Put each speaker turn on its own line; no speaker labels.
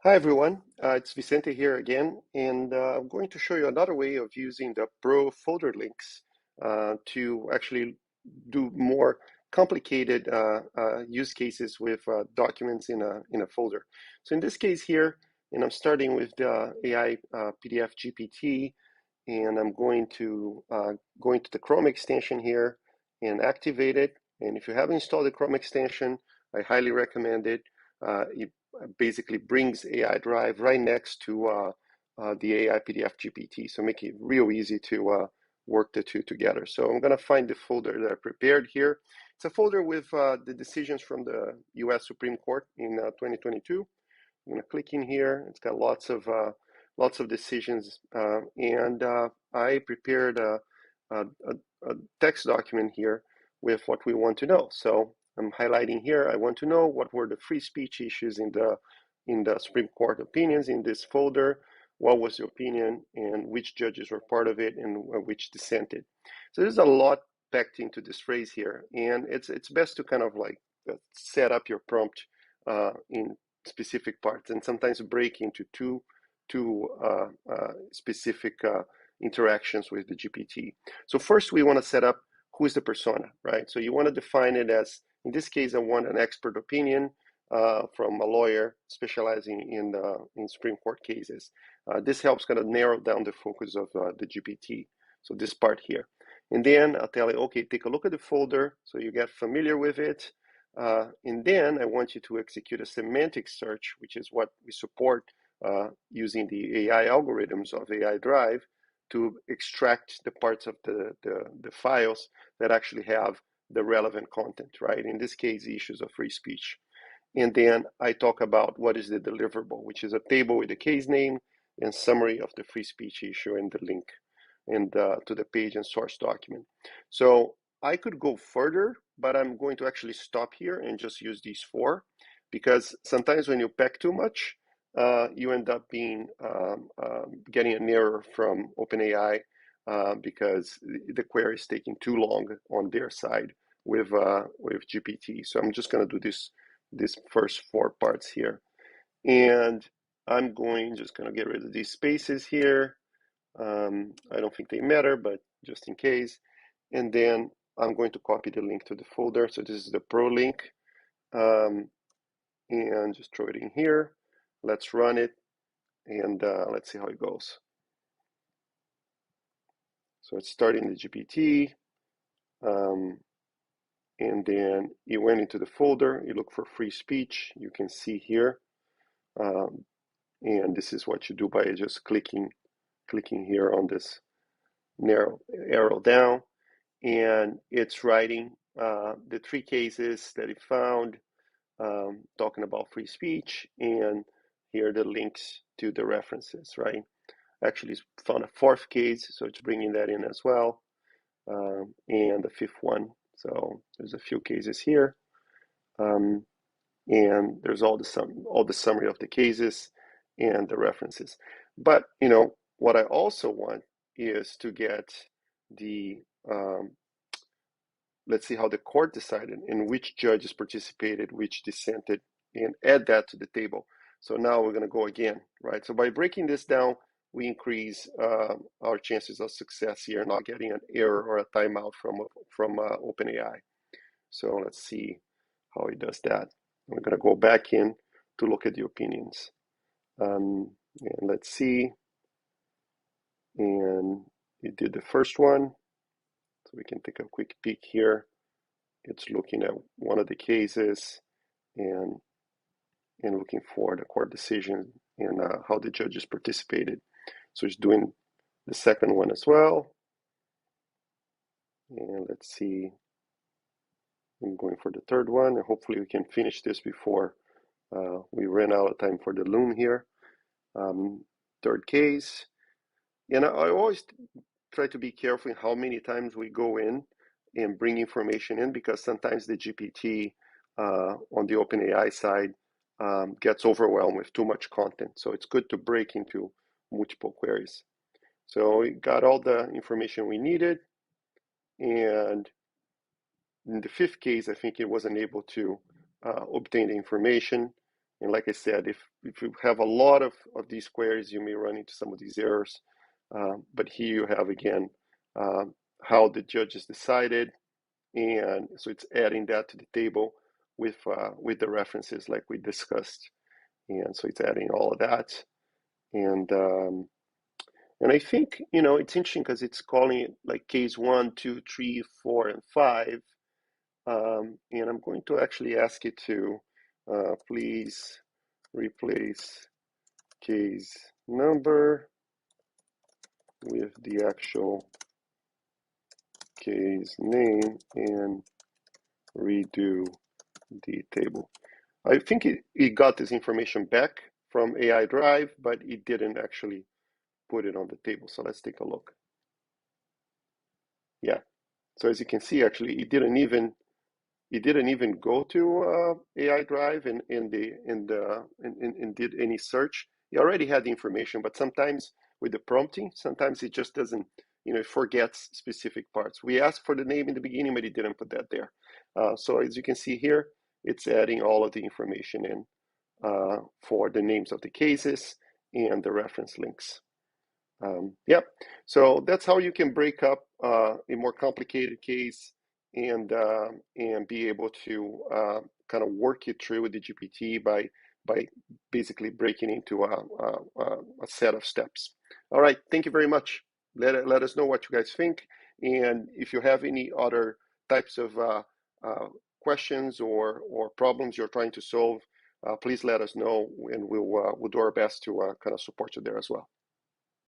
Hi everyone, it's Vicente here again, and I'm going to show you another way of using the Pro folder links to actually do more complicated use cases with documents in a folder. So in this case here, and I'm starting with the AI PDF GPT, and I'm going to go into the Chrome extension here and activate it. And if you haven't installed the Chrome extension, I highly recommend it. It basically brings AI Drive right next to the AI PDF GPT, so make it real easy to work the two together. So I'm going to find the folder that I prepared here. It's a folder with the decisions from the US Supreme Court in 2022. I'm going to click in here. It's got lots of decisions, and I prepared a text document here with what we want to know. So I'm highlighting here. I want to know what were the free speech issues in the Supreme Court opinions in this folder. What was the opinion, and which judges were part of it, and which dissented. So there's a lot packed into this phrase here, and it's best to kind of like set up your prompt in specific parts, and sometimes break into two specific interactions with the GPT. So first, we want to set up who is the persona, right? So you want to define it as, in this case, I want an expert opinion from a lawyer specializing in Supreme Court cases. This helps kind of narrow down the focus of the GPT. So this part here. And then I'll tell you, okay, take a look at the folder so you get familiar with it. And then I want you to execute a semantic search, which is what we support using the AI algorithms of AI Drive to extract the parts of the files that actually have the relevant content, right? In this case, the issues of free speech. And then I talk about what is the deliverable, which is a table with the case name and summary of the free speech issue and the link and to the page and source document. So I could go further, but I'm going to actually stop here and just use these four, because sometimes when you pack too much, you end up being getting an error from OpenAI because the query is taking too long on their side with GPT. So I'm just going to do this first four parts here, and I'm just going to get rid of these spaces here. I don't think they matter, but just in case. And then I'm going to copy the link to the folder. So this is the Pro link, and just throw it in here. Let's run it, and let's see how it goes. So it's starting the GPT, and then it went into the folder. You look for free speech. You can see here, and this is what you do by just clicking here on this narrow arrow down, and it's writing the three cases that it found, talking about free speech, and here are the links to the references, right? Actually, it's found a fourth case, so it's bringing that in as well, and the fifth one. So there's a few cases here, and there's all the summary of the cases and the references. But what I also want is to get the let's see how the court decided and which judges participated, which dissented, and add that to the table. So now we're going to go again, right? So by breaking this down, we increase our chances of success here, not getting an error or a timeout from OpenAI. So let's see how it does that. We're going to go back in to look at the opinions. And let's see. And it did the first one. So we can take a quick peek here. It's looking at one of the cases and looking for the court decision and how the judges participated. So it's doing the second one as well. And let's see. I'm going for the third one, and hopefully we can finish this before we run out of time for the loom here. Third case. And I always try to be careful in how many times we go in and bring information in, because sometimes the GPT on the OpenAI side gets overwhelmed with too much content. So it's good to break into multiple queries. So we got all the information we needed. And in the fifth case, I think it wasn't able to obtain the information. And like I said, if you have a lot of these queries, you may run into some of these errors. But here you have, again, how the judges decided. And so it's adding that to the table with the references like we discussed. And so it's adding all of that. And I think, it's interesting because it's calling it like case 1, 2, 3, 4, and 5. And I'm going to actually ask it to please replace case number with the actual case name and redo the table. I think it got this information back from AI Drive, but it didn't actually put it on the table. So let's take a look. Yeah. So as you can see, actually, it didn't even go to AI Drive and did any search. It already had the information, but sometimes with the prompting, sometimes it just doesn't, it forgets specific parts. We asked for the name in the beginning, but it didn't put that there. So as you can see here, it's adding all of the information in for the names of the cases and the reference links. Yep. So that's how you can break up a more complicated case and be able to kind of work it through with the GPT by basically breaking into a set of steps. All right. Thank you very much. Let us know what you guys think, and if you have any other types of questions or problems you're trying to solve, please let us know, and we'll do our best to kind of support you there as well.